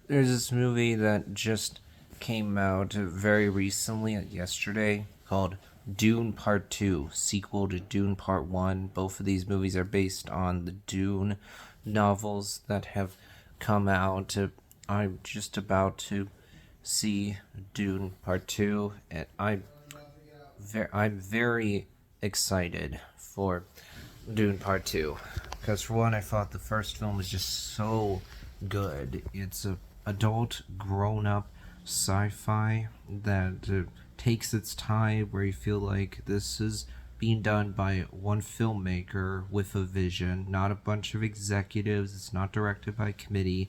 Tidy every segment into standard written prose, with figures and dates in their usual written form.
There's this movie that just came out very recently, yesterday, called Dune Part 2, sequel to Dune Part 1. Both of these movies are based on the Dune novels that have come out. I'm just about to see Dune Part 2, and I'm very excited for Dune Part 2. Because, for one, I thought the first film was just so good. It's a adult, grown up sci fi that takes its time, where you feel like this is being done by one filmmaker with a vision, not a bunch of executives. It's not directed by a committee.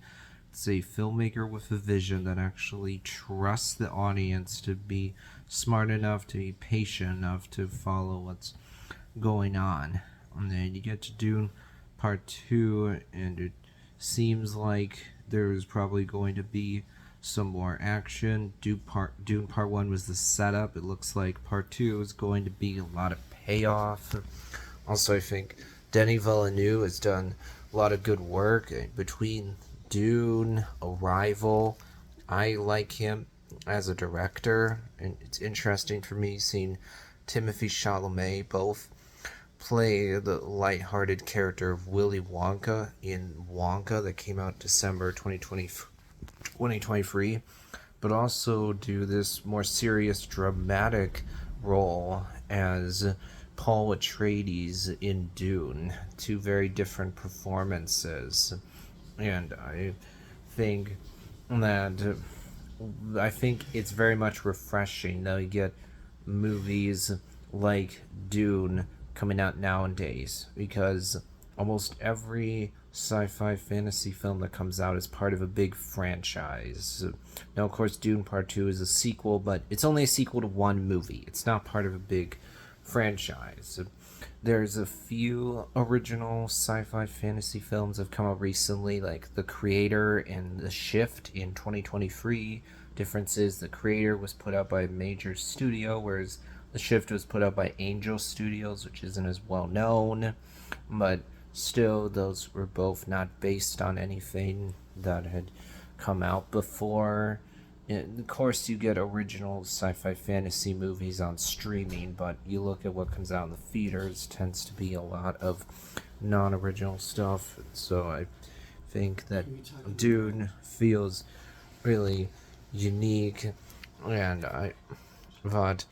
It's a filmmaker with a vision that actually trusts the audience to be smart enough, to be patient enough to follow what's going on. And then you get to Dune Part 2, and it seems like there's probably going to be some more action. Dune Part 1 was the setup. It looks like Part 2 is going to be a lot of payoff. Also, I think Denis Villeneuve has done a lot of good work between Dune, Arrival. I like him as a director, and it's interesting for me seeing Timothy Chalamet both play the light-hearted character of Willy Wonka in Wonka that came out December 2023, but also do this more serious, dramatic role as Paul Atreides in Dune. Two very different performances, and think that I think it's very much refreshing that you get movies like Dune coming out nowadays, because almost every sci-fi fantasy film that comes out is part of a big franchise. Now, of course, Dune Part 2 is a sequel, but it's only a sequel to one movie. It's not part of a big franchise. There's a few original sci-fi fantasy films that have come out recently, like The Creator and The Shift in 2023. Difference is The Creator was put out by a major studio, whereas The Shift was put out by Angel Studios, which isn't as well known, but still, those were both not based on anything that had come out before. And of course, you get original sci-fi fantasy movies on streaming, but you look at what comes out in the theaters, tends to be a lot of non-original stuff. So I think that Dune feels really unique, and I thought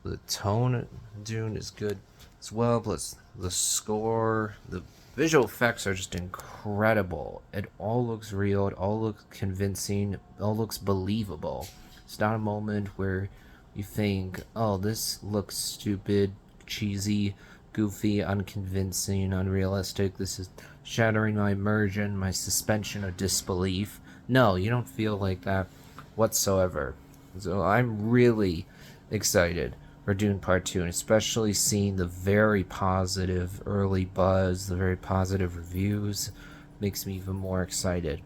the tone of Dune is good as well. Plus, the score, the visual effects are just incredible. It all looks real. It all looks convincing. It all looks believable. It's not a moment where you think, "Oh, this looks stupid, cheesy, goofy, unconvincing, unrealistic. This is shattering my immersion, my suspension of disbelief." No, you don't feel like that whatsoever. So I'm really excited for Dune Part 2, and especially seeing the very positive early buzz, the very positive reviews, makes me even more excited.